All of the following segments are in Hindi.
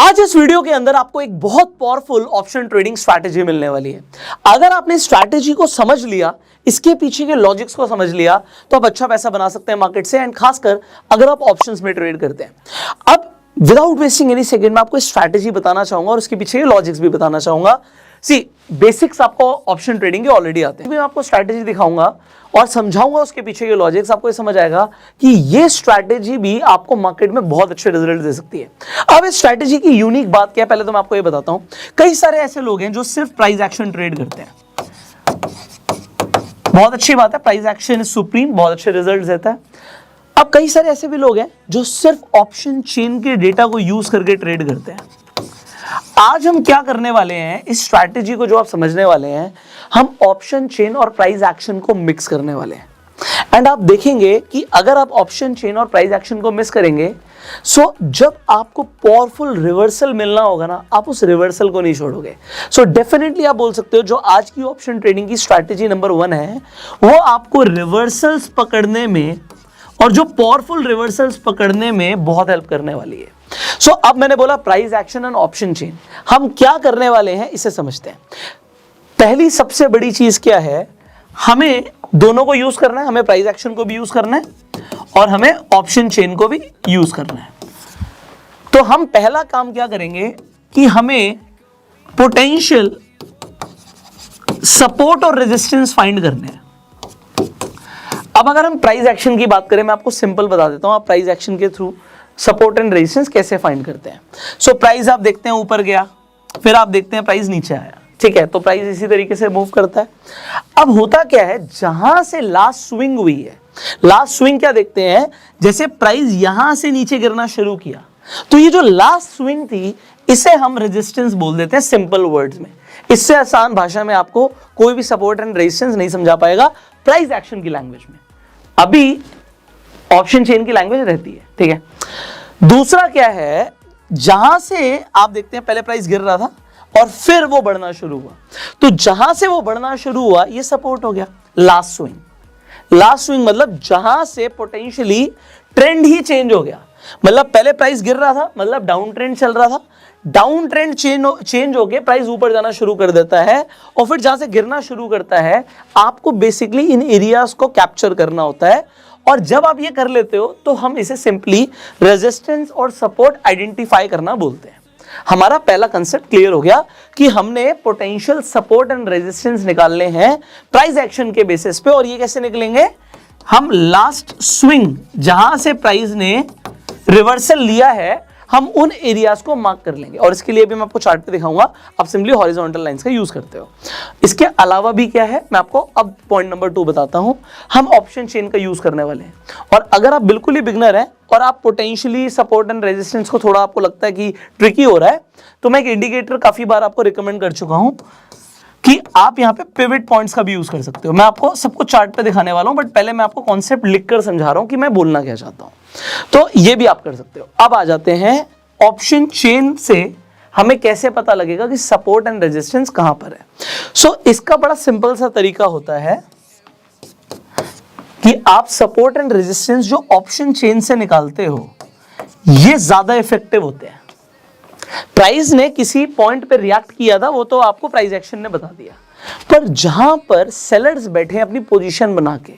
आज इस वीडियो के अंदर आपको एक बहुत पावरफुल ऑप्शन ट्रेडिंग स्ट्रैटेजी मिलने वाली है। अगर आपने स्ट्रैटेजी को समझ लिया, इसके पीछे के लॉजिक्स को समझ लिया, तो आप अच्छा पैसा बना सकते हैं मार्केट से, एंड खासकर अगर आप ऑप्शंस में ट्रेड करते हैं। अब विदाउट वेस्टिंग एनी सेकंड मैं आपको स्ट्रैटेजी बताना चाहूंगा और उसके पीछे के लॉजिक्स भी बताना चाहूंगा। बेसिक्स आपको ऑप्शन ट्रेडिंग के ऑलरेडी आते हैं, मैं आपको स्ट्रैटेजी दिखाऊंगा और समझाऊंगा उसके पीछे के लॉजिक्स। आपको ये समझ आएगा कि ये स्ट्रैटेजी भी आपको मार्केट में बहुत अच्छे रिजल्ट दे सकती है। अब इस स्ट्रैटेजी की यूनिक बात क्या है, पहले तो मैं आपको ये बताता हूं। कई सारे ऐसे लोग हैं जो सिर्फ प्राइस एक्शन ट्रेड करते हैं, बहुत अच्छी बात है, प्राइस एक्शन इज सुप्रीम, बहुत अच्छे रिजल्ट देता है। अब कई सारे ऐसे भी लोग हैं जो सिर्फ ऑप्शन चेन के डेटा को यूज करके ट्रेड करते हैं। आज हम क्या करने वाले हैं, इस स्ट्रैटेजी को जो आप समझने वाले हैं, हम ऑप्शन चेन और प्राइस एक्शन को मिक्स करने वाले हैं। एंड आप देखेंगे कि अगर आप ऑप्शन चेन और प्राइस एक्शन को मिक्स करेंगे, सो जब आपको पावरफुल रिवर्सल मिलना होगा ना, आप उस रिवर्सल को नहीं छोड़ोगे। सो डेफिनेटली आप बोल सकते हो जो आज की ऑप्शन ट्रेडिंग की स्ट्रैटेजी नंबर 1 है, वो आपको रिवर्सल्स पकड़ने में और जो पावरफुल रिवर्सल्स पकड़ने में बहुत हेल्प करने वाली है। सो अब मैंने बोला price action and option chain, हम क्या करने वाले हैं इसे समझते हैं। पहली सबसे बड़ी चीज क्या है, हमें दोनों को यूज करना है, हमें प्राइस एक्शन को भी यूज करना है और हमें ऑप्शन चेन को भी यूज करना है। तो हम पहला काम क्या करेंगे कि हमें पोटेंशियल सपोर्ट और रेजिस्टेंस फाइंड करने हैं। अब अगर हम प्राइस एक्शन की बात करें, मैं आपको सिंपल बता देता हूं, आप प्राइस एक्शन के थ्रू सपोर्ट एंड रेजिस्टेंस कैसे फाइंड करते हैं। सो प्राइस आप देखते हैं ऊपर गया, फिर आप देखते हैं प्राइस नीचे आया, ठीक है, तो प्राइस इसी तरीके से मूव करता है। अब होता क्या है, जहां से लास्ट स्विंग हुई है, लास्ट स्विंग क्या देखते हैं, जैसे प्राइस यहां से नीचे गिरना शुरू किया, तो ये जो लास्ट स्विंग थी इसे हम रेजिस्टेंस बोल देते हैं सिंपल वर्ड्स में। इससे आसान भाषा में आपको कोई भी सपोर्ट एंड रेजिस्टेंस नहीं समझा पाएगा प्राइस एक्शन की लैंग्वेज में, अभी ऑप्शन चेन की लैंग्वेज रहती है, ठीक है। दूसरा क्या है, जहां से आप देखते हैं पहले प्राइस गिर रहा था और फिर वो बढ़ना शुरू हुआ, तो जहां से वो बढ़ना शुरू हुआ ये सपोर्ट हो गया, लास्ट स्विंग। लास्ट स्विंग मतलब जहां से पोटेंशियली ट्रेंड ही चेंज हो गया, मतलब पहले प्राइस गिर रहा था, मतलब डाउन ट्रेंड चल रहा था, डाउन ट्रेंड चेंज होके प्राइस ऊपर जाना शुरू कर देता है, और फिर जहां से गिरना शुरू करता है आपको बेसिकली इन एरियाज को कैप्चर करना होता है। और जब आप ये कर लेते हो तो हम इसे सिंपली रेजिस्टेंस और सपोर्ट आइडेंटिफाई करना बोलते हैं। हमारा पहला कंसेप्ट क्लियर हो गया कि हमने पोटेंशियल सपोर्ट एंड रेजिस्टेंस निकालने हैं प्राइस एक्शन के बेसिस पे। और ये कैसे निकलेंगे, हम लास्ट स्विंग जहां से प्राइस ने रिवर्सल लिया है, हम उन एरियाज को मार्क कर लेंगे, और इसके लिए भी मैं आपको चार्ट पे दिखाऊंगा, आप सिंपली हॉरिजॉन्टल लाइंस का यूज करते हो। इसके अलावा भी क्या है, मैं आपको अब पॉइंट नंबर 2 बताता हूं। हम ऑप्शन चेन का यूज करने वाले हैं, और अगर आप बिल्कुल ही बिगनर हैं और आप पोटेंशियली सपोर्ट एंड रेजिस्टेंस को थोड़ा आपको लगता है कि ट्रिकी हो रहा है, तो मैं एक इंडिकेटर काफी बार आपको रिकमेंड कर चुका हूं कि आप यहाँ पे पिवट पॉइंट्स का भी यूज कर सकते हो। मैं आपको सबको चार्ट पे दिखाने वाला हूं, बट पहले मैं आपको कॉन्सेप्ट लिखकर समझा रहा हूं कि मैं बोलना क्या चाहता हूं, तो ये भी आप कर सकते हो। अब आ जाते हैं ऑप्शन चेन से हमें कैसे पता लगेगा कि सपोर्ट एंड रेजिस्टेंस कहां पर है। सो इसका बड़ा सिंपल सा तरीका होता है कि आप सपोर्ट एंड रेजिस्टेंस जो ऑप्शन चेन से निकालते हो, ये ज्यादा इफेक्टिव होते हैं। प्राइस ने किसी पॉइंट पे रिएक्ट किया था, वो तो आपको प्राइस एक्शन ने बता दिया, पर जहां पर सेलर्स बैठे हैं अपनी पोजीशन बना के,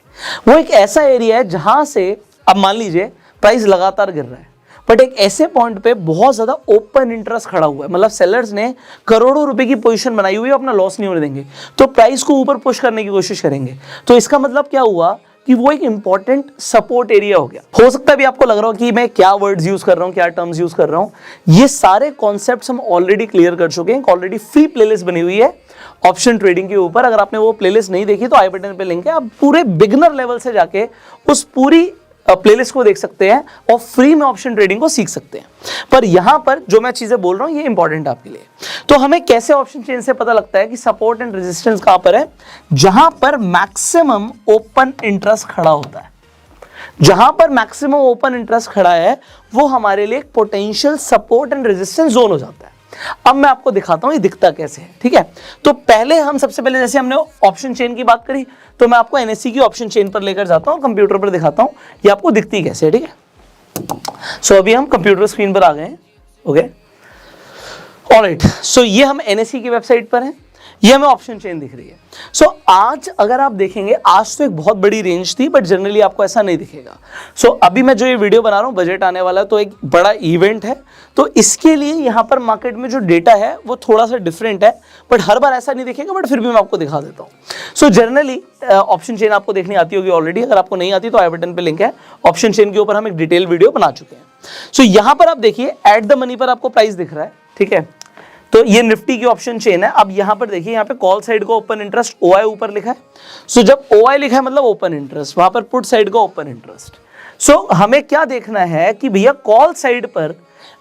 वो एक ऐसा एरिया है जहां से, अब मान लीजिए प्राइस लगातार गिर रहा है, बट एक ऐसे पॉइंट पे बहुत ज्यादा ओपन इंटरेस्ट खड़ा हुआ है, मतलब सेलर्स ने करोड़ों रुपए की पोजीशन बनाई हुई है, अपना लॉस नहीं होने देंगे, तो प्राइस को ऊपर पुश करने की कोशिश करेंगे। तो इसका मतलब क्या हुआ कि वो एक इंपॉर्टेंट सपोर्ट एरिया हो गया। हो सकता है भी आपको लग रहा हो कि मैं क्या वर्ड्स यूज कर रहा हूं, क्या टर्म्स यूज कर रहा हूं, ये सारे कॉन्सेप्ट्स हम ऑलरेडी क्लियर कर चुके हैं। ऑलरेडी फ्री प्लेलिस्ट बनी हुई है ऑप्शन ट्रेडिंग के ऊपर, अगर आपने वो प्लेलिस्ट नहीं देखी तो आई बटन पे लिंक है, आप पूरे बिगिनर लेवल से जाके उस पूरी प्लेलिस्ट को देख सकते हैं और फ्री में ऑप्शन ट्रेडिंग को सीख सकते हैं। पर यहां पर जो मैं चीजें बोल रहा हूं ये इंपॉर्टेंट आपके लिए। तो हमें कैसे ऑप्शन चेन से पता लगता है कि सपोर्ट एंड रेजिस्टेंस कहां पर है, जहां पर मैक्सिमम ओपन इंटरेस्ट खड़ा होता है। जहां पर मैक्सिमम ओपन इंटरेस्ट खड़ा है वो हमारे लिए potential support and resistance zone हो जाता है। अब मैं आपको दिखाता हूं ये दिखता कैसे है, ठीक है। तो पहले हम सबसे पहले, जैसे हमने ऑप्शन चेन की बात करी, तो मैं आपको एनएससी की ऑप्शन चेन पर लेकर जाता हूं, कंप्यूटर पर दिखाता हूं ये आपको दिखती कैसे है, ठीक है। सो अभी हम कंप्यूटर स्क्रीन पर आ गए हैं, ओके। ऑलराइट, सो ये हम एनएसई की वेबसाइट पर हैं, ये हमें ऑप्शन चेन दिख रही है। सो आज अगर आप देखेंगे, आज तो एक बहुत बड़ी रेंज थी, बट जनरली आपको ऐसा नहीं दिखेगा। सो अभी मैं जो ये वीडियो बना रहा हूँ, बजट आने वाला है, तो एक बड़ा इवेंट है, तो इसके लिए यहाँ पर मार्केट में जो डेटा है वो थोड़ा सा डिफरेंट है, बट हर बार ऐसा नहीं दिखेगा, बट फिर भी मैं आपको दिखा देता हूँ। सो जनरली ऑप्शन चेन आपको देखनी आती होगी ऑलरेडी, अगर आपको नहीं आती तो आई बटन पे लिंक है, ऑप्शन चेन के ऊपर हम एक डिटेल वीडियो बना चुके हैं। सो यहाँ पर आप देखिए एट द मनी पर आपको प्राइस दिख रहा है, ठीक है, तो ये निफ्टी की ऑप्शन चेन है। अब यहां पर देखिए, यहां पे कॉल साइड का ओपन इंटरेस्ट OI ऊपर लिखा है। सो जब OI लिखा है मतलब ओपन इंटरेस्ट, वहां पर पुट साइड का ओपन इंटरेस्ट। सो हमें क्या देखना है कि भैया कॉल साइड पर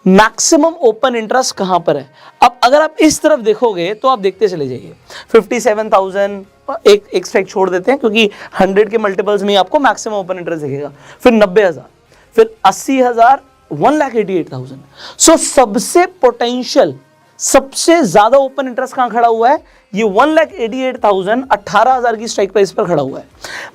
मैक्सिमम ओपन इंटरेस्ट कहां पर है। अब अगर आप इस तरफ देखोगे तो आप देखते चले जाइए 57,000, एक स्ट्राइक छोड़ देते हैं क्योंकि 100 के मल्टीपल्स में आपको मैक्सिमम ओपन इंटरेस्ट दिखेगा, फिर 90,000, फिर 80,000, 1,88,000। सो सबसे पोटेंशियल, सबसे ज्यादा ओपन इंटरेस्ट कहां खड़ा हुआ है, ये 1,88,000, 18,000 की स्ट्राइक प्राइस पर खड़ा हुआ है।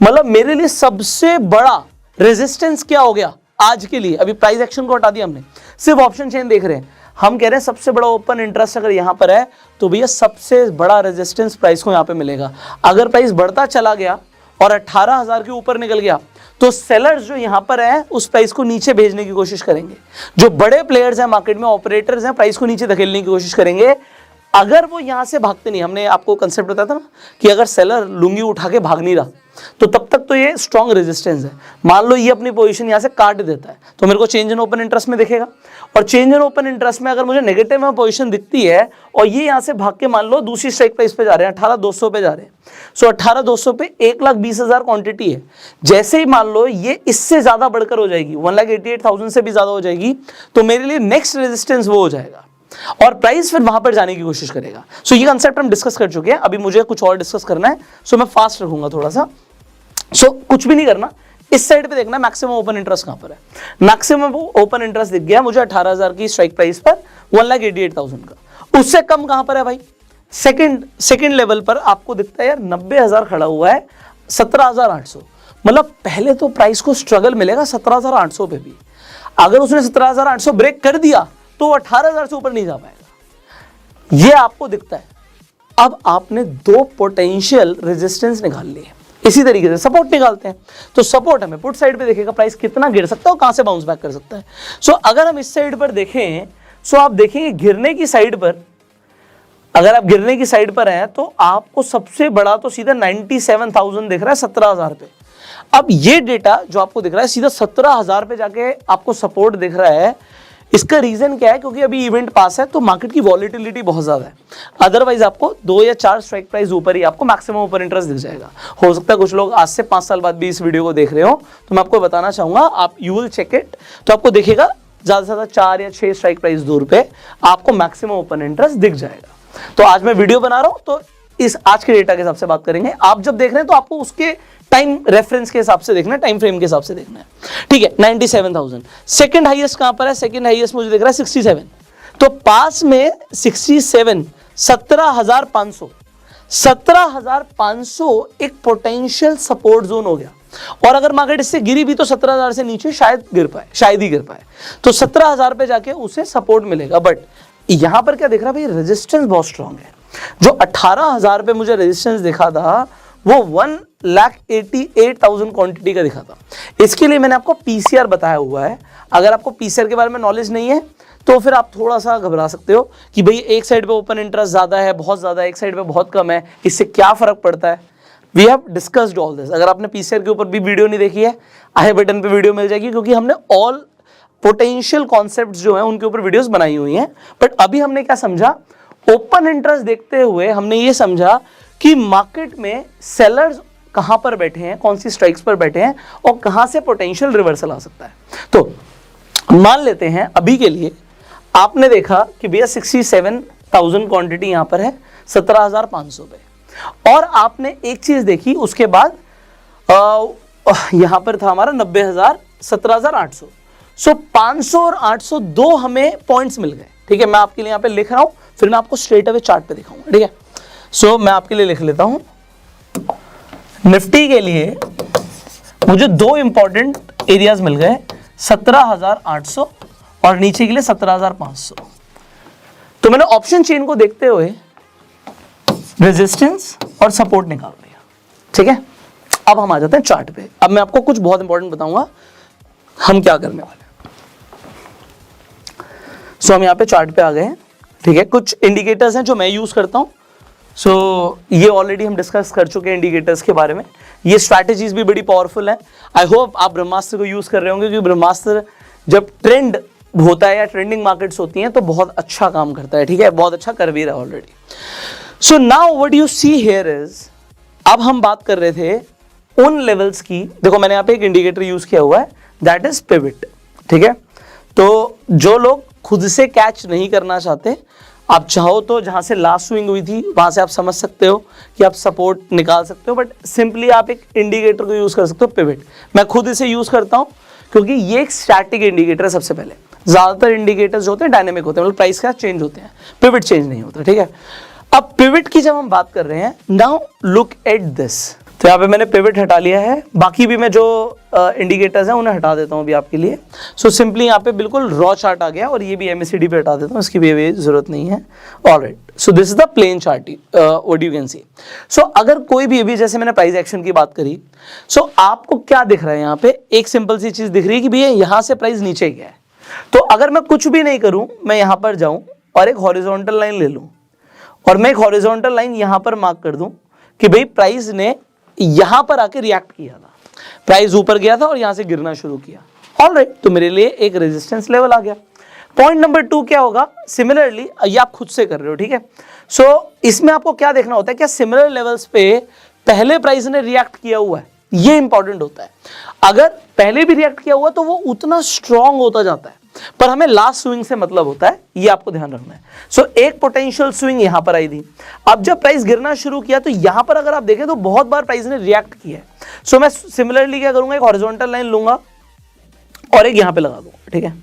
मतलब मेरे लिए सबसे बड़ा रेजिस्टेंस क्या हो गया आज के लिए, अभी प्राइस एक्शन को हटा दिया हमने, सिर्फ ऑप्शन चेन देख रहे हैं, हम कह रहे हैं सबसे बड़ा ओपन इंटरेस्ट अगर यहां पर है तो भैया सबसे बड़ा रेजिस्टेंस प्राइस को यहां पे मिलेगा। अगर प्राइस बढ़ता चला गया और 18,000 के ऊपर निकल गया तो सेलर्स जो यहां पर है उस प्राइस को नीचे भेजने की कोशिश करेंगे। जो बड़े प्लेयर्स हैं मार्केट में, ऑपरेटर्स हैं, प्राइस को नीचे धकेलने की कोशिश करेंगे। अगर वो यहां से भागते नहीं, हमने आपको कंसेप्ट बताया था ना कि अगर सेलर लुंगी उठा के भाग नहीं रहा तो तब तक तो ये स्ट्रॉन्ग रेजिस्टेंस है। मान लो ये अपनी पोजीशन यहां से काट देता है तो मेरे को चेंज इन ओपन इंटरेस्ट में दिखेगा, और चेंज इन ओपन इंटरेस्ट में अगर मुझे नेगेटिव में पोजीशन दिखती है और ये यहां से भाग के मान लो दूसरी स्ट्राइक प्राइस पे जा रहे हैं, 18,200 पे जा रहे हैं। सो 18,200 पे 1,20,000 क्वांटिटी है। जैसे ही मान लो ये इससे ज्यादा बढ़कर हो जाएगी, 1,88,000 से भी ज्यादा हो जाएगी, तो मेरे लिए नेक्स्ट रेजिस्टेंस वो हो जाएगा और प्राइस फिर वहां पर जाने की कोशिश करेगा। सो ये कंसेप्ट हम डिस्कस कर चुके हैं, अभी मुझे कुछ और डिस्कस करना है, सो मैं फास्ट रखूंगा थोड़ा सा। सो कुछ भी नहीं करना, इस साइड पे देखना मैक्सिमम ओपन इंटरेस्ट कहां पर है। मैक्सिमम ओपन इंटरेस्ट दिख गया मुझे 18,000 की स्ट्राइक प्राइस पर, 1,88,000 का। उससे कम कहां पर है भाई, सेकंड लेवल पर आपको दिखता है यार 90,000 खड़ा हुआ है, 17,800। मतलब पहले तो प्राइस को स्ट्रगल मिलेगा 17,800 पे भी। अगर उसने 17,800 ब्रेक कर दिया तो 18,000 से ऊपर नहीं जा पाएगा, ये आपको दिखता है। अब आपने दो पोटेंशियल रेजिस्टेंस निकाल लिए, इसी तरीके से सपोर्ट निकालते हैं। तो सपोर्ट हमें पुट साइड पे देखेगा प्राइस कितना गिर सकता है और कहां से बाउंस बैक कर सकता है। सो अगर हम इस साइड पर देखें, सो आप देखेंगे गिरने की साइड पर, अगर आप गिरने की साइड पर हैं तो आपको सबसे बड़ा तो सीधा 97,000 दिख रहा है 17,000 पे। अब ये डेटा जो आपको दिख रहा है सीधा 17,000 पे जाके आपको सपोर्ट दिख रहा है। इसका रीजन क्या है, क्योंकि अभी इवेंट पास है तो मार्केट की वॉलेटिलिटी बहुत ज्यादा है। अदरवाइज आपको 2 या 4 स्ट्राइक प्राइस ऊपर ही आपको मैक्सिमम ओपन इंटरेस्ट दिख जाएगा। हो सकता है कुछ लोग आज से 5 साल बाद भी इस वीडियो को देख रहे हो, तो मैं आपको बताना चाहूंगा, आप यू विल चेक इट, तो आपको दिखेगा ज्यादा से ज्यादा 4 या 6 स्ट्राइक प्राइस दूर पे आपको मैक्सिमम ओपन इंटरेस्ट दिख जाएगा। तो आज मैं वीडियो बना रहा हूं तो इस आज के डेटा के हिसाब से बात करेंगे। आप जब देख रहे हैं तो आपको उसके टाइम रेफरेंस के हिसाब से देखना है, टाइम फ्रेम के हिसाब से देखना है, ठीक है। 97,000 सेकंड हाईएस्ट कहां पर है, सेकंड हाईएस्ट मुझे दिख रहा है 67, तो पास में 67, 17,500, 17,500 एक पोटेंशियल सपोर्ट जोन हो गया। और अगर मार्केट इससे गिरी भी तो 17,000 से नीचे शायद ही गिर पाए, तो 17,000 पे जाके उसे सपोर्ट मिलेगा। बट यहां पर क्या दिख रहा है भाई, रेजिस्टेंस बहुत स्ट्रांग है। जो 18,000 पे मुझे रेजिस्टेंस दिखा था वो 1,88,000 क्वांटिटी का दिखा था। इसके लिए मैंने आपको पीसीआर बताया हुआ है। अगर आपको पीसीआर के बारे में नॉलेज नहीं है तो फिर आप थोड़ा सा घबरा सकते हो कि भाई एक साइड पे ओपन इंटरेस्ट ज्यादा है, बहुत ज्यादा, एक साइड पे बहुत कम है, इससे क्या फर्क पड़ता है। We have discussed all this. अगर आपने पीसीआर के ऊपर भी वीडियो नहीं देखी है, आई बटन पे वीडियो मिल जाएगी, क्योंकि हमने ऑल पोटेंशियल कॉन्सेप्ट्स जो हैं उनके ऊपर वीडियोस बनाई हुई हैं। बट अभी हमने क्या समझा, ओपन इंटरेस्ट देखते हुए हमने ये समझा कि मार्केट में सेलर्स कहां पर बैठे हैं, कौन सी स्ट्राइक्स पर बैठे हैं और कहां से पोटेंशियल रिवर्सल आ सकता है। तो मान लेते हैं अभी के लिए आपने देखा कि भैया 67,000 क्वांटिटी यहां पर है 17,500 पे, और आपने एक चीज देखी उसके बाद यहां पर था हमारा 90,000, 17,800। सो 500 और 800 दो हमें पॉइंट्स मिल गए, ठीक है। मैं आपके लिए यहां पे लिख रहा हूं, फिर मैं आपको स्ट्रेट अवे चार्ट पे दिखाऊंगा, ठीक है। सो मैं आपके लिए लिख लेता हूं, निफ्टी के लिए मुझे दो इंपॉर्टेंट एरियाज मिल गए, 17,800 और नीचे के लिए 17,500। तो मैंने ऑप्शन चेन को देखते हुए रेजिस्टेंस और सपोर्ट निकाल दिया, ठीक है। अब हम आ जाते हैं चार्ट पे। अब मैं आपको कुछ बहुत इंपॉर्टेंट बताऊंगा हम क्या करने वाले हैं। सो हम यहाँ पे चार्ट पे आ गए हैं, ठीक है। कुछ इंडिकेटर्स हैं जो मैं यूज करता हूँ। सो ये ऑलरेडी हम डिस्कस कर चुके हैं इंडिकेटर्स के बारे में। ये स्ट्रैटेजीज भी बड़ी पावरफुल है। आई होप आप ब्रह्मास्त्र को यूज कर रहे होंगे, क्योंकि ब्रह्मास्त्र जब ट्रेंड होता है या ट्रेंडिंग मार्केट्स होती हैं तो बहुत अच्छा काम करता है, ठीक है, बहुत अच्छा कर भी रहा है already. So now what you see here is, अब हम बात कर रहे थे उन लेवल्स की। देखो मैंने यहाँ पे एक इंडिकेटर यूज किया हुआ है, दैट इज पिवट, ठीक है। तो जो लोग खुद से कैच नहीं करना चाहते, आप चाहो तो जहां से लास्ट स्विंग हुई थी वहां से आप समझ सकते हो कि आप सपोर्ट निकाल सकते हो, बट सिंपली आप एक इंडिकेटर को यूज कर सकते हो, पिवट। मैं खुद इसे यूज करता हूं क्योंकि ये एक स्टैटिक इंडिकेटर है। सबसे पहले ज्यादातर इंडिकेटर्स जो होते हैं डायनेमिक होते हैं, मतलब प्राइस का चेंज होते हैं, पिवट चेंज नहीं होता, ठीक है। अब पिवट की जब हम बात कर रहे हैं, नाउ लुक एट दिस। तो यहाँ पे मैंने पिवट हटा लिया है, बाकी भी मैं जो इंडिकेटर्स हैं उन्हें हटा देता हूँ अभी आपके लिए। सो सिंपली यहाँ पे बिल्कुल रॉ चार्ट आ गया, और ये भी MACD पे हटा देता हूँ, इसकी भी जरूरत नहीं है। Alright, so this is the plain chart, what you can see. So अगर कोई भी अभी, जैसे मैंने प्राइस एक्शन की बात करी, सो आपको क्या दिख रहा है यहाँ पे, एक सिंपल सी चीज दिख रही है कि भैया यहाँ से प्राइस नीचे गया है। तो अगर मैं कुछ भी नहीं करूँ, मैं यहाँ पर जाऊँ और एक हॉरिजॉन्टल लाइन ले लूँ, और मैं एक हॉरिजॉन्टल लाइन यहाँ पर मार्क कर दूँ कि भाई प्राइस ने यहां पर आके रिएक्ट किया था, प्राइस ऊपर गया था और यहां से गिरना शुरू किया, ऑलराइट, तो मेरे लिए एक रेजिस्टेंस लेवल आ गया। पॉइंट नंबर 2 क्या होगा, सिमिलरली ये आप खुद से कर रहे हो, ठीक है। सो इसमें आपको क्या देखना होता है, क्या सिमिलर लेवल्स पे पहले प्राइस ने रिएक्ट किया हुआ है, ये इंपॉर्टेंट होता है। अगर पहले भी रिएक्ट किया हुआ तो वो उतना स्ट्रांग होता जाता है, पर हमें लास्ट स्विंग से मतलब होता है, ये आपको ध्यान रखना है। सो एक पोटेंशियल स्विंग यहां पर आई थी, अब जब प्राइस गिरना शुरू किया तो यहां पर अगर आप देखें तो बहुत बार प्राइस ने रिएक्ट किया है। सो मैं सिमिलरली क्या करूंगा, एक हॉरिजॉन्टल लाइन लूंगा और एक यहां पे लगा दूंगा, ठीक है।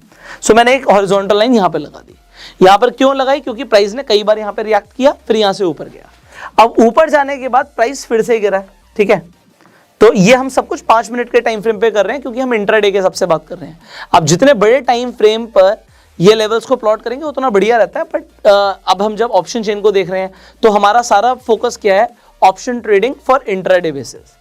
सो मैंने एक हॉरिजॉन्टल लाइन यहां पे लगा दी। यहां पर क्यों लगाई, क्योंकि प्राइस ने कई बार यहां पे रिएक्ट किया, फिर यहां से ऊपर गया। अब ऊपर जाने के बाद प्राइस फिर से गिरा है, ठीक है। तो ये हम सब कुछ 5 मिनट के टाइम फ्रेम पे कर रहे हैं, क्योंकि हम इंट्राडे के सबसे बात कर रहे हैं। अब जितने बड़े टाइम फ्रेम पर ये लेवल्स को प्लॉट करेंगे उतना बढ़िया रहता है, बट अब हम जब ऑप्शन चेन को देख रहे हैं तो हमारा सारा फोकस क्या है, option trading for intraday basis.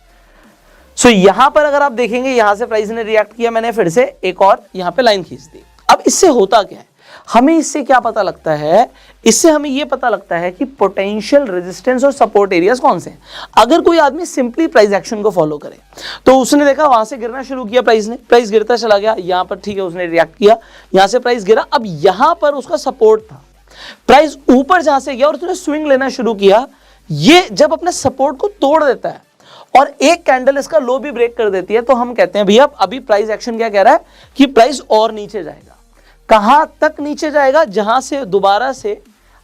So यहां पर अगर आप देखेंगे, यहां से प्राइस ने रिएक्ट किया, मैंने फिर से एक और यहां पे लाइन खींच दी। अब इससे होता क्या है, हमें इससे क्या पता लगता है, इससे हमें यह पता लगता है कि पोटेंशियल रेजिस्टेंस और सपोर्ट एरियाज कौन से हैं। अगर कोई आदमी सिंपली प्राइस एक्शन को फॉलो करे तो उसने देखा वहां से गिरना शुरू किया प्राइस ने, प्राइस गिरता चला गया, यहां पर ठीक है उसने रिएक्ट किया, यहां से प्राइस गिरा, अब यहां पर उसका सपोर्ट था, प्राइस ऊपर जहां से गया और उसने स्विंग लेना शुरू किया। ये जब अपने सपोर्ट को तोड़ देता है और एक कैंडल इसका लो भी ब्रेक कर देती है, तो हम कहते हैं भैया अभी प्राइस एक्शन क्या कह रहा है कि प्राइस और नीचे जाएगा। कहां तक नीचे जाएगा, जहां से दोबारा से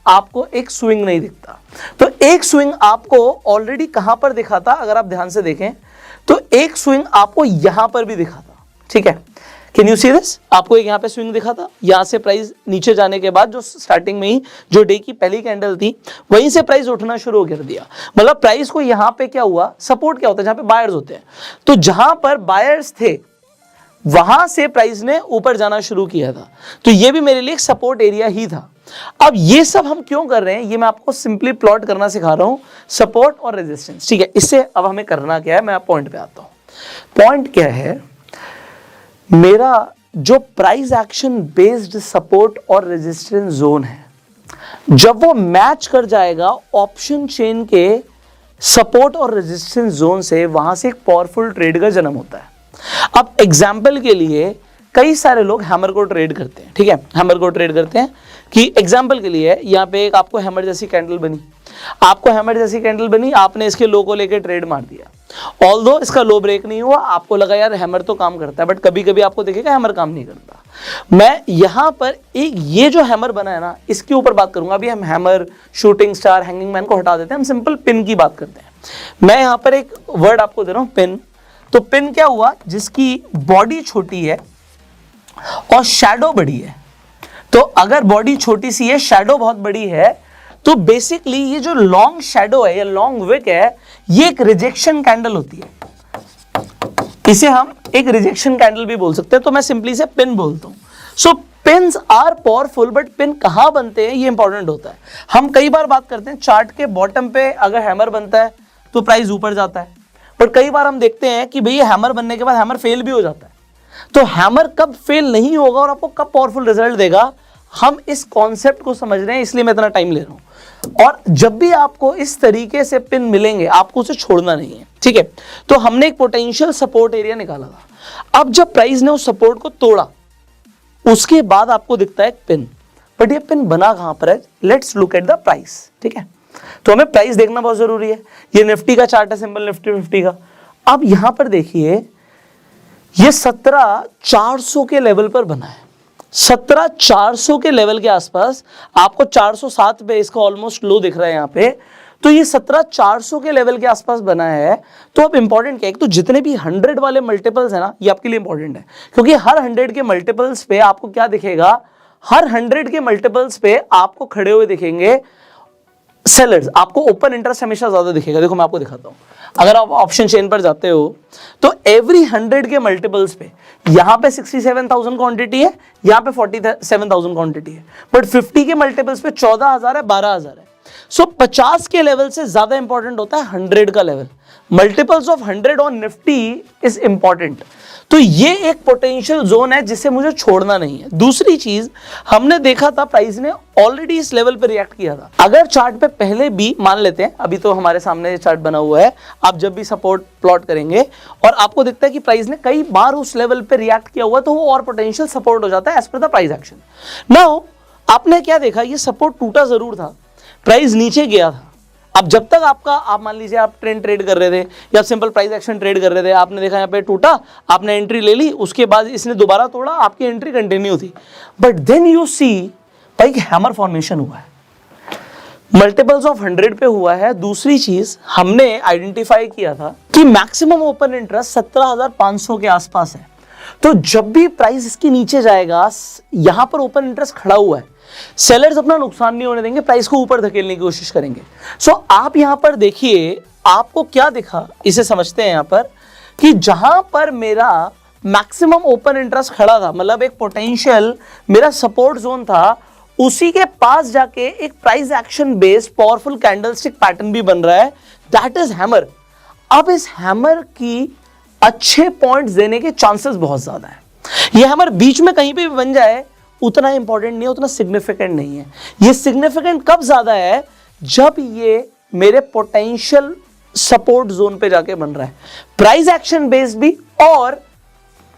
आपको एक स्विंग नहीं दिखता। तो एक स्विंग आपको ऑलरेडी कहां पर दिखा था, अगर आप ध्यान से देखें तो एक स्विंग आपको यहां पर भी दिखा था, ठीक है। कैन यू सी दिस, आपको एक यहां पे स्विंग दिखा था, यहां से प्राइस नीचे जाने के बाद जो स्टार्टिंग में ही जो डे की पहली कैंडल थी वहीं से प्राइस उठना शुरू कर दिया। मतलब प्राइस को यहां पे क्या हुआ, सपोर्ट क्या होता है, जहां पे बायर्स होते हैं, तो जहां पर बायर्स थे वहां से प्राइस ने ऊपर जाना शुरू किया था, तो ये भी मेरे लिए एक सपोर्ट एरिया ही था। अब ये सब हम क्यों कर रहे हैं, ये मैं आपको सिंपली प्लॉट करना सिखा रहा हूं, सपोर्ट और रेजिस्टेंस, ठीक है। इससे अब हमें करना क्या है, मैं पॉइंट पे आता हूं। पॉइंट क्या है, मेरा जो प्राइस एक्शन बेस्ड सपोर्ट और रेजिस्टेंस जोन है, जब वो मैच कर जाएगा ऑप्शन चेन के सपोर्ट और रेजिस्टेंस जोन से, वहां से एक पावरफुल ट्रेड का जन्म होता है। अब एग्जाम्पल के लिए कई सारे लोग हैमर को ट्रेड करते हैं, ठीक है, हैमर को ट्रेड करते हैं कि एग्जाम्पल के लिए यहाँ पे एक आपको हैमर जैसी कैंडल बनी, आपको हैमर जैसी कैंडल बनी, आपने इसके लो को लेकर ट्रेड मार दिया। ऑल्दो इसका लो ब्रेक नहीं हुआ, आपको लगा यार हैमर तो काम करता है, बट कभी कभी आपको देखेगा हैमर काम नहीं करता। मैं यहाँ पर एक ये जो हैमर बना है ना, इसके ऊपर बात करूंगा। अभी हम hammer, shooting star, hanging man को हटा देते हैं, हम सिंपल पिन की बात करते हैं। मैं यहाँ पर एक वर्ड आपको दे रहा हूँ, पिन। तो पिन क्या हुआ, जिसकी बॉडी छोटी है और शैडो बड़ी है। तो अगर बॉडी छोटी सी है, शैडो बहुत बड़ी है, तो बेसिकली ये जो लॉन्ग शैडो है या लॉन्ग विक है, ये एक रिजेक्शन कैंडल होती है। इसे हम एक रिजेक्शन कैंडल भी बोल सकते हैं, तो मैं सिंपली से पिन बोलता हूं। So pins are powerful, but pin कहां बनते हैं ये इंपॉर्टेंट होता है। हम कई बार बात करते हैं चार्ट के बॉटम पे अगर हैमर बनता है तो प्राइस ऊपर जाता है, पर कई बार हम देखते हैं कि भैया हैमर बनने के बाद हैमर फेल भी हो जाता है। तो हैमर कब फेल नहीं होगा और आपको कब पावरफुल रिजल्ट देगा, हम इस कॉन्सेप्ट को समझ रहे हैं, इसलिए मैं इतना टाइम ले रहा हूं। और जब भी आपको इस तरीके से पिन मिलेंगे आपको उसे छोड़ना नहीं है, ठीक है। तो हमने एक पोटेंशियल सपोर्ट एरिया निकाला था। अब जब प्राइस ने उस सपोर्ट को तोड़ा उसके बाद आपको दिखता है एक पिन, बट ये पिन बना कहां पर है, let's look at the price, ठीक है। तो हमें प्राइस देखना बहुत जरूरी है। ये निफ्टी का चार्ट है, सिंपल निफ्टी 50 का। अब यहां पर देखिए ये 17,400 के लेवल पर बना है, 17,400 के लेवल के आसपास। आपको 407 पे इसका ऑलमोस्ट लो दिख रहा है यहां पे। तो ये 17,400 के लेवल के आसपास बना है। तो अब इंपॉर्टेंट क्या है, तो जितने भी 100 वाले मल्टीपल्स है ना, ये आपके लिए इंपॉर्टेंट है, क्योंकि हर 100 के मल्टीपल्स पे आपको क्या दिखेगा, हर 100 के मल्टीपल्स पे आपको खड़े हुए दिखेंगे सेलर्स। आपको ओपन इंटरेस्ट हमेशा ज्यादा दिखेगा। देखो मैं आपको दिखाता हूं, अगर आप ऑप्शन चेन पर जाते हो तो एवरी 100 के मल्टीपल्स पे यहां पे 67,000 क्वांटिटी है, यहां पे 47,000 क्वांटिटी है, बट 50 के मल्टीपल्स पे 14,000 है, 12,000 है। सो 50 के लेवल से ज्यादा इंपॉर्टेंट होता है 100 का level. Multiples of 100 on Nifty is important. तो ये एक पोटेंशियल जोन है जिसे मुझे छोड़ना नहीं है। दूसरी चीज हमने देखा था प्राइस ने ऑलरेडी इस लेवल पे रिएक्ट किया था। अगर चार्ट पे पहले भी मान लेते हैं, अभी तो हमारे सामने चार्ट बना हुआ है, आप जब भी सपोर्ट प्लॉट करेंगे और आपको दिखता है कि प्राइस ने कई बार उस लेवल पे रिएक्ट किया हुआ, तो वो और पोटेंशियल सपोर्ट हो जाता है as per the price action. Now आपने क्या देखा, ये सपोर्ट टूटा जरूर था, प्राइस नीचे गया था। अब जब तक आप मान लीजिए आप ट्रेंड ट्रेड कर रहे थे या सिंपल प्राइस एक्शन ट्रेड कर रहे थे, आपने देखा यहाँ पे टूटा, आपने एंट्री ले ली, उसके बाद इसने दोबारा तोड़ा, आपकी एंट्री कंटिन्यू थी। बट देन यू सी भाई हैमर फॉर्मेशन हुआ है, मल्टीपल्स ऑफ 100 पे हुआ है। दूसरी चीज हमने आइडेंटिफाई किया था कि मैक्सिमम ओपन इंटरेस्ट 17,500 के आसपास है। तो जब भी प्राइस इसके नीचे जाएगा, यहां पर ओपन इंटरेस्ट खड़ा हुआ है, सेलर्स अपना नुकसान नहीं होने देंगे, प्राइस को ऊपर धकेलने की कोशिश करेंगे। सो आप यहां पर देखिए आपको क्या दिखा, इसे समझते हैं यहां पर कि जहां पर मेरा मैक्सिमम ओपन इंटरेस्ट खड़ा था, मतलब एक पोटेंशियल मेरा सपोर्ट जोन था, उसी के पास जाके एक price action based powerful candlestick pattern भी बन रहा है, दैट इज हैमर। अब इस हैमर की अच्छे पॉइंट्स देने के चांसेस बहुत ज्यादा है। ये हैमर बीच में कहीं पे भी बन जाए उतना इंपॉर्टेंट नहीं है, उतना सिग्निफिकेंट नहीं है। ये सिग्निफिकेंट कब ज्यादा है, जब ये मेरे पोटेंशियल सपोर्ट जोन पे जाके बन रहा है, प्राइस एक्शन बेस्ड भी और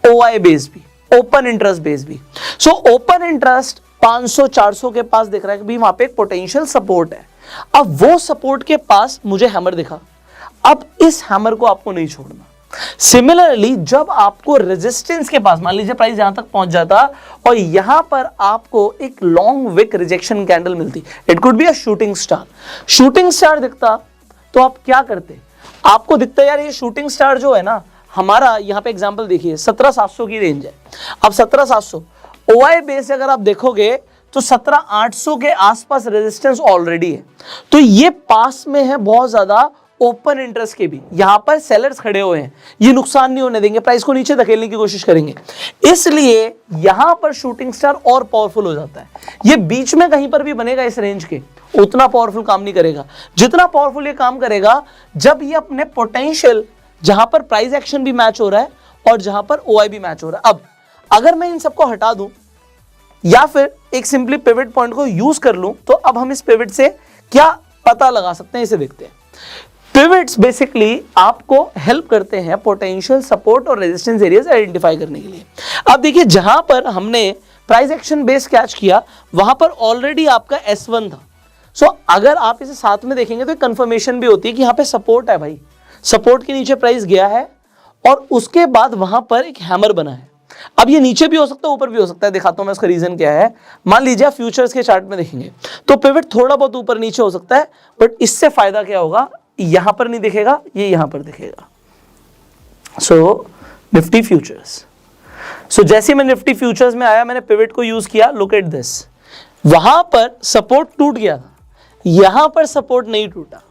ओआई बेस्ड भी, ओपन इंटरेस्ट बेस्ड भी। सो ओपन इंटरेस्ट 500-400 के पास दिख रहा है कि भी वहां पे एक पोटेंशियल सपोर्ट है। अब वो सपोर्ट के पास मुझे हैमर दिखा, अब इस हैमर को आपको नहीं छोड़ना। सिमिलरली जब आपको रेजिस्टेंस के पास, मान लीजिए प्राइस यहां तक पहुंच जाता और यहां पर आपको एक लॉन्ग विक रिजेक्शन कैंडल मिलती, it could be a shooting star दिखता, तो आप क्या करते, आपको दिखता है यार ये शूटिंग स्टार जो है ना, हमारा यहां पे एग्जांपल देखिए 17,700 की रेंज है। अब 17,700 ओआई बेस अगर आप देखोगे तो 17,800 के आसपास रेजिस्टेंस ऑलरेडी है। तो ये पास में है बहुत ज्यादा ओपन इंटरेस्ट के भी, यहां पर सेलर्स खड़े हुए हैं, ये नुकसान नहीं होने देंगे, प्राइस को नीचे धकेलने की कोशिश करेंगे, इसलिए यहां पर शूटिंग स्टार और पावरफुल हो जाता है। ये बीच में कहीं पर भी बनेगा इस रेंज के, उतना पावरफुल काम नहीं करेगा जितना पावरफुल ये काम करेगा जब ये अपने पोटेंशियल, जहां पर प्राइस एक्शन भी मैच हो रहा है और जहां पर ओआई भी मैच हो रहा है। अब अगर मैं इन सबको हटा दूं या फिर एक सिंपली पिवट पॉइंट को यूज कर लूं, तो अब हम इस पिवट से क्या पता लगा सकते हैं, इसे देखते हैं। पिवट्स बेसिकली आपको हेल्प करते हैं पोटेंशियल सपोर्ट और रेजिस्टेंस एरियाज आइडेंटिफाई करने के लिए। अब देखिए जहां पर हमने प्राइस एक्शन बेस कैच किया वहां पर ऑलरेडी आपका S1 था। सो अगर आप इसे साथ में देखेंगे तो कंफर्मेशन भी होती है कि यहां पे सपोर्ट है भाई, सपोर्ट के नीचे प्राइस गया है और उसके बाद वहां पर एक हैमर बना है। अब ये नीचे भी हो सकता है ऊपर भी हो सकता है, दिखाता हूं मैं उसका रीजन क्या है। मान लीजिए आप फ्यूचर्स के चार्ट में देखेंगे तो पिवट थोड़ा बहुत ऊपर नीचे हो सकता है, बट इससे फायदा क्या होगा, यहां पर नहीं दिखेगा, ये यहां पर दिखेगा। सो निफ्टी फ्यूचर्स, सो जैसे मैं निफ्टी फ्यूचर्स में आया, मैंने पिवट को यूज किया, लुक एट दिस, वहां पर सपोर्ट टूट गया था, यहां पर सपोर्ट नहीं टूटा,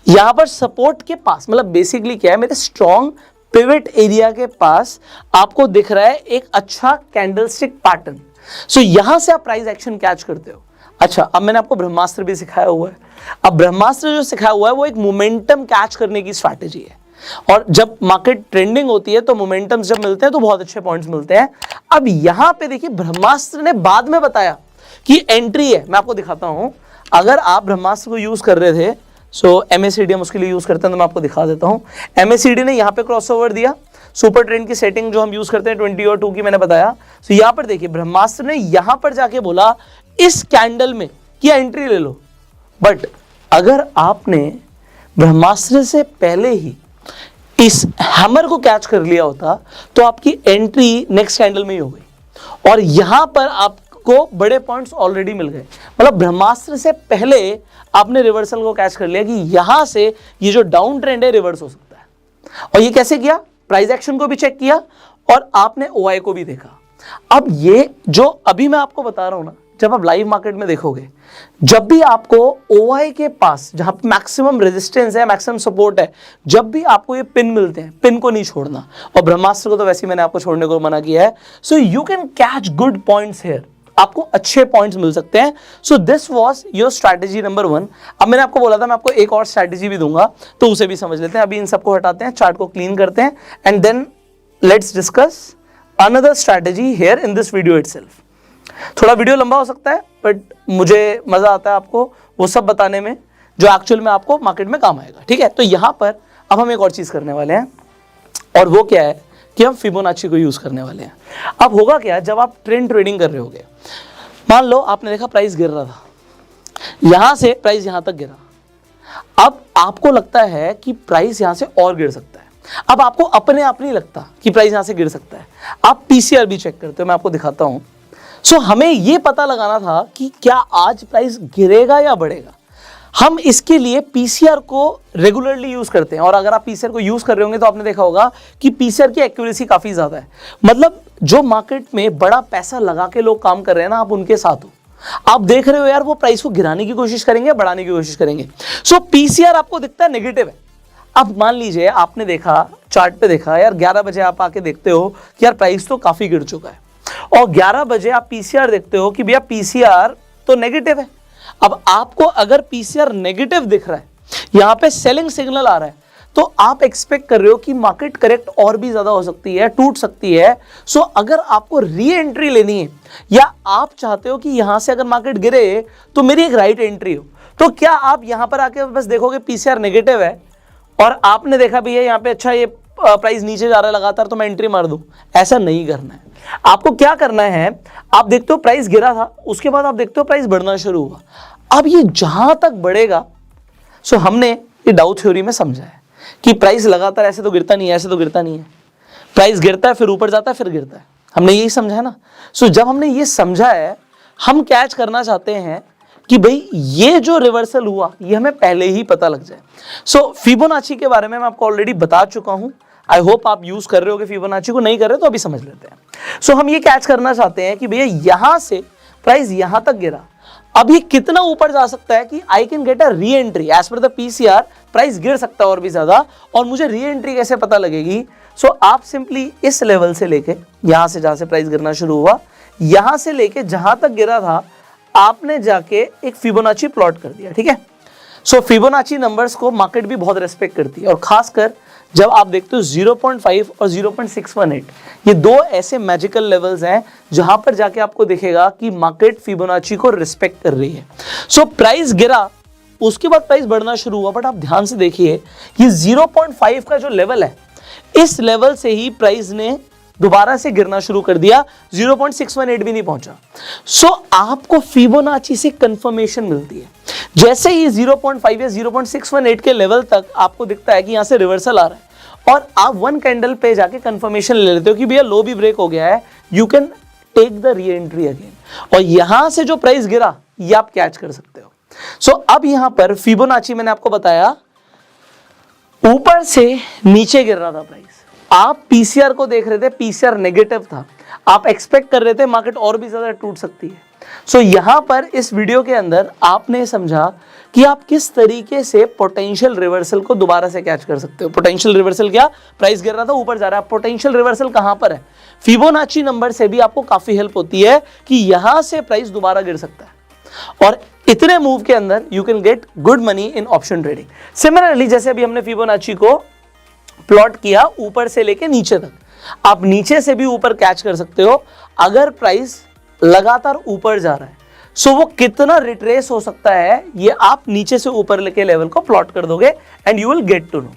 यहां पर सपोर्ट के पास, मतलब बेसिकली क्या है, मेरे स्ट्रॉन्ग पिवट एरिया के पास आपको दिख रहा है एक अच्छा कैंडलस्टिक पैटर्न। सो यहां से आप प्राइस एक्शन कैच करते हो। अच्छा, अब मैंने आपको ब्रह्मास्त्र भी सिखाया हुआ है। अब ब्रह्मास्त्र जो सिखाया हुआ है वो एक मोमेंटम कैच करने की स्ट्रैटेजी है, और जब मार्केट ट्रेंडिंग होती है तो मोमेंटम्स जब मिलते हैं तो बहुत अच्छे पॉइंट्स मिलते हैं। अब यहां पे देखिए, ब्रह्मास्त्र ने बाद में बताया कि एंट्री है। मैं आपको दिखाता हूं, अगर आप ब्रह्मास्त्र को यूज कर रहे थे, सो MACD हम उसके लिए यूज करते हैं, तो मैं आपको दिखा देता हूं। MACD ने यहां पे क्रॉसओवर दिया, सुपर ट्रेंड की सेटिंग जो हम यूज करते हैं 20 और 2 की मैंने बताया। सो यहां पर देखिए, ब्रह्मास्त्र ने यहां पर जाके बोला इस कैंडल में कि एंट्री ले लो, बट अगर आपने ब्रह्मास्त्र से पहले ही इस हैमर को कैच कर लिया होता तो आपकी एंट्री नेक्स्ट कैंडल में ही हो गई, और यहां पर आपको बड़े पॉइंट्स ऑलरेडी मिल गए। मतलब ब्रह्मास्त्र से पहले आपने रिवर्सल को कैच कर लिया कि यहां से ये जो डाउन ट्रेंड है रिवर्स हो सकता है। और ये कैसे किया? प्राइस एक्शन को भी चेक किया और आपने OI को भी देखा। अब ये जो अभी मैं आपको बता रहा हूं ना, जब आप लाइव मार्केट में देखोगे, जब भी आपको OI के पास जहां पे मैक्सिमम रेजिस्टेंस है, मैक्सिमम सपोर्ट है, जब भी आपको ये पिन मिलते हैं, पिन को नहीं छोड़ना। और ब्रह्मास्त्र को तो वैसे ही मैंने आपको छोड़ने को मना किया है। So you can catch good points here, आपको अच्छे पॉइंट्स मिल सकते हैं। So this was your strategy number 1। अब मैंने आपको बोला था मैं आपको एक और स्ट्रैटेजी भी दूंगा, तो उसे भी समझ लेते हैं। अभी इन सबको हटाते हैं, चार्ट को क्लीन करते हैं, and then let's discuss another strategy here in this video itself. थोड़ा वीडियो लंबा हो सकता है, बट मुझे मजा आता है आपको वो सब बताने में जो एक्चुअल में आपको मार्केट में काम आएगा। ठीक है, तो यहां पर अब हम एक और चीज करने वाले हैं, और वो क्या है कि हम फिबोनाची को यूज करने वाले हैं। अब होगा क्या, जब आप ट्रेंड ट्रेडिंग कर रहे होगे, मान लो आपने देखा प्राइस गिर रहा था, यहां से प्राइस यहां तक गिरा, अब आपको लगता है कि प्राइस यहां से और गिर सकता है। अब आपको अपने आप नहीं लगता कि प्राइस यहां से गिर सकता है, आप PCR भी चेक करते हो, मैं आपको दिखाता हूं। सो हमें यह पता लगाना था कि क्या आज प्राइस गिरेगा या बढ़ेगा। हम इसके लिए PCR को रेगुलरली यूज करते हैं, और अगर आप PCR को यूज कर रहे होंगे तो आपने देखा होगा कि PCR की एक्यूरेसी काफी ज्यादा है। मतलब जो मार्केट में बड़ा पैसा लगा के लोग काम कर रहे हैं ना, आप उनके साथ हो, आप देख रहे हो यार वो प्राइस को गिराने की कोशिश करेंगे, बढ़ाने की कोशिश करेंगे। सो PCR आपको दिखता है नेगेटिव है। अब मान लीजिए आपने देखा, चार्ट पे देखा यार 11 बजे आप आके देखते हो कि यार प्राइस तो काफी गिर चुका है, और 11 बजे आप PCR देखते हो कि भैया PCR तो नेगेटिव है। अब आपको अगर PCR नेगेटिव दिख रहा है, यहां पे सेलिंग सिग्नल आ रहा है, तो आप एक्सपेक्ट कर रहे हो कि मार्केट करेक्ट और भी ज्यादा हो सकती है, टूट सकती है। सो अगर आपको री एंट्री लेनी है, या आप चाहते हो कि यहां से अगर मार्केट गिरे तो मेरी एक राइट एंट्री हो, तो क्या आप यहां पर आके बस देखोगे PCR नेगेटिव है और आपने देखा भैया यहाँ पे अच्छा ये प्राइस नीचे जा रहा है लगातार, तो मैं एंट्री मार दूं? ऐसा नहीं करना है। आपको क्या करना है, आप देखते हो प्राइस गिरा था, उसके बाद आप देखते हो प्राइस बढ़ना शुरू हुआ। अब ये जहां तक बढ़ेगा, सो हमने ये डाउ थ्योरी में समझा है कि प्राइस लगातार ऐसे तो गिरता नहीं है, ऐसे तो गिरता नहीं है, प्राइस गिरता है फिर ऊपर जाता है फिर गिरता है। हमने यही समझा है ना। सो जब हमने ये समझा है, हम कैच करना चाहते हैं कि भाई ये जो रिवर्सल हुआ ये हमें पहले ही पता लग जाए। सो फिबोनाची के बारे में मैं आपको ऑलरेडी बता चुका हूं। आई होप आप यूज कर रहे हो कि फिबोनाची को, नहीं कर रहे तो अभी समझ लेते हैं। सो हम ये कैच करना चाहते हैं कि भैया यहां से प्राइस यहां तक गिरा, अभी कितना ऊपर जा सकता है कि I can get a reentry as per the PCR। Price गिर सकता है और भी ज्यादा, और मुझे री एंट्री कैसे पता लगेगी? सो आप सिंपली इस लेवल से लेके यहां से, जहां से प्राइस गिरना शुरू हुआ, यहां से लेके जहां तक गिरा था, आपने जाके एक फिबोनाची प्लॉट कर दिया। ठीक है, सो फिबोनाची नंबर्स को मार्केट भी बहुत रेस्पेक्ट करती है, और खासकर जब आप देखते हो 0.5 और 0.618, ये दो ऐसे मैजिकल लेवल्स हैं जहां पर जाके आपको दिखेगा कि मार्केट फिबोनाची को रिस्पेक्ट कर रही है। सो प्राइस गिरा, उसके बाद प्राइस बढ़ना शुरू हुआ, बट आप ध्यान से देखिए ये 0.5 का जो लेवल है, इस लेवल से ही प्राइस ने दोबारा से गिरना शुरू कर दिया, 0.618 भी नहीं पहुंचा। सो आपको फिबोनाची से कंफर्मेशन मिलती है। जैसे ही 0.5 या 0.618 के लेवल तक आपको दिखता है कि यहां से रिवर्सल आ रहा है, और आप वन कैंडल पे जाके कंफर्मेशन ले लेते हो कि भैया लो भी ब्रेक हो गया है, you can take the reentry again, और यहां से जो प्राइस गिरा ये आप कैच कर सकते हो। सो अब यहां पर फिबोनाची मैंने आपको बताया, ऊपर से नीचे गिर रहा था प्राइस, आप PCR को देख रहे थे, PCR नेगेटिव था, आप एक्सपेक्ट कर रहे थे मार्केट और भी ज्यादा टूट सकती है। सो यहाँ पर इस वीडियो के अंदर आपने समझा कि आप किस तरीके से पोटेंशियल रिवर्सल को दोबारा से कैच कर सकते हो। पोटेंशियल रिवर्सल क्या, प्राइस गिर रहा था ऊपर जा रहा है, पोटेंशियल रिवर्सल कहां पर है, फिबोनाची नंबर से भी आपको काफी हेल्प होती है कि यहां से प्राइस दोबारा गिर सकता है और इतने मूव के अंदर you can get good money in option trading. Similarly जैसे अभी हमने फिबोनाची को प्लॉट किया ऊपर से लेके नीचे तक, आप नीचे से भी ऊपर कैच कर सकते हो। अगर प्राइस लगातार ऊपर जा रहा है सो वो कितना रिट्रेस हो सकता है ये आप नीचे से ऊपर लेके लेवल को प्लॉट कर दोगे and you will get to know.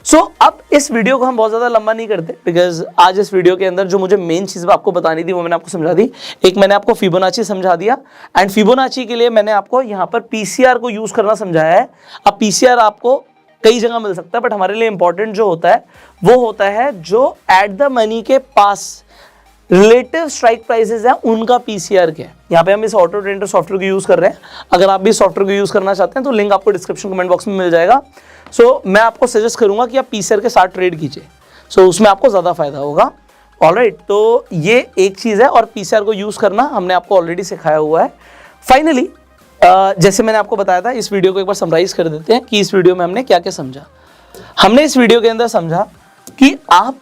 So अब इस वीडियो को हम बहुत ज्यादा लंबा नहीं करते बिकॉज आज इस वीडियो के अंदर जो मुझे मेन चीज आपको बतानी थी वो मैंने आपको समझा दी। एक मैंने आपको फिबोनाची समझा दिया एंड फिबोनाची के लिए मैंने आपको यहाँ पर पीसीआर को यूज करना समझाया है। अब पीसीआर आपको कई जगह मिल सकता है बट हमारे लिए इंपॉर्टेंट जो होता है वो होता है जो एट द मनी के पास रिलेटिव स्ट्राइक प्राइसेस हैं उनका पीसीआर क्या है। यहाँ पे हम इस ऑटो ट्रेडर सॉफ्टवेयर को यूज कर रहे हैं। अगर आप भी इस सॉफ्टवेयर को यूज करना चाहते हैं तो लिंक आपको डिस्क्रिप्शन कमेंट बॉक्स में मिल जाएगा। सो मैं आपको सजेस्ट करूंगा कि आप पीसीआर के साथ ट्रेड कीजिए, सो उसमें आपको ज्यादा फायदा होगा। ऑलराइट, तो ये एक चीज है और पीसीआर को यूज करना हमने आपको ऑलरेडी सिखाया हुआ है। फाइनली जैसे मैंने आपको बताया था, इस वीडियो को एक बार समराइज कर देते हैं कि इस वीडियो में हमने क्या क्या समझा। हमने इस वीडियो के अंदर समझा कि आप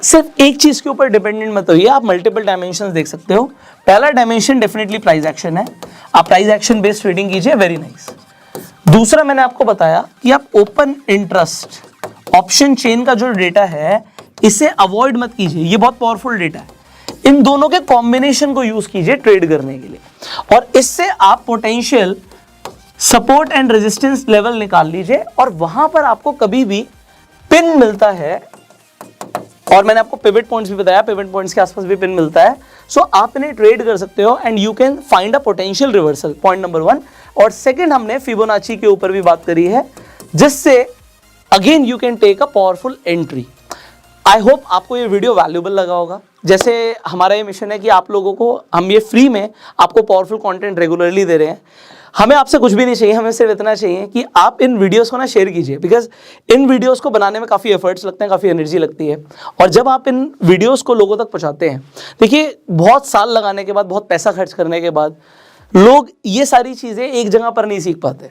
सिर्फ एक चीज के ऊपर डिपेंडेंट मत होइए, आप मल्टीपल डायमेंशंस देख सकते हो। पहला डायमेंशन डेफिनेटली प्राइस एक्शन है, आप प्राइस एक्शन बेस्ड ट्रेडिंग कीजिए, वेरी नाइस। दूसरा मैंने आपको बताया कि आप ओपन इंटरेस्ट ऑप्शन चेन का जो डेटा है इसे अवॉइड मत कीजिए, ये बहुत पावरफुल डेटा है। इन दोनों के कॉम्बिनेशन को यूज कीजिए ट्रेड करने के लिए और इससे आप potential support and resistance level निकाल लीजिए और वहां पर आपको कभी भी पिन मिलता है और मैंने आपको पिवट पॉइंट्स भी बताया, पिवट पॉइंट्स के आसपास भी पिन मिलता है। सो आप इन्हें ट्रेड कर सकते हो and you can find a potential reversal, point number 1। और सेकंड हमने फिबोनाची के ऊपर भी बात करी है जिससे again you can take a powerful entry. I hope आपको ये वीडियो वैल्यूएबल लगा होगा। जैसे हमारा ये मिशन है कि आप लोगों को हम ये फ्री में आपको पावरफुल कंटेंट रेगुलरली दे रहे हैं। हमें आपसे कुछ भी नहीं चाहिए, हमें सिर्फ इतना चाहिए कि आप इन वीडियोस को ना शेयर कीजिए बिकॉज इन वीडियोस को बनाने में काफ़ी एफर्ट्स लगते हैं, काफ़ी एनर्जी लगती है। और जब आप इन वीडियोस को लोगों तक पहुंचाते हैं, देखिए बहुत साल लगाने के बाद, बहुत पैसा खर्च करने के बाद लोग ये सारी चीज़ें एक जगह पर नहीं सीख पाते।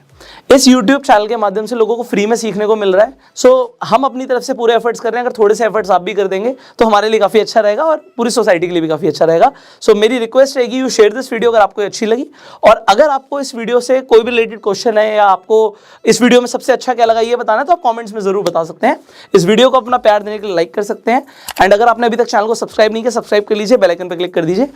इस YouTube चैनल के माध्यम से लोगों को फ्री में सीखने को मिल रहा है। सो हम अपनी तरफ से पूरे एफर्ट्स कर रहे हैं। अगर थोड़े से एफर्ट्स आप भी कर देंगे तो हमारे लिए काफ़ी अच्छा रहेगा और पूरी सोसाइटी के लिए भी काफ़ी अच्छा रहेगा। सो मेरी रिक्वेस्ट रहेगी यू शेयर दिस वीडियो अगर आपको अच्छी लगी। और अगर आपको इस वीडियो से कोई भी रिलेटेड क्वेश्चन है या आपको इस वीडियो में सबसे अच्छा क्या लगा ये बताना है तो आप कॉमेंट्स में जरूर बता सकते हैं। इस वीडियो को अपना प्यार देने के लिए लाइक कर सकते हैं एंड अगर आपने अभी तक चैनल को सब्सक्राइब नहीं किया सब्सक्राइब कर लीजिए, बेल आइकन पर क्लिक कर दीजिए।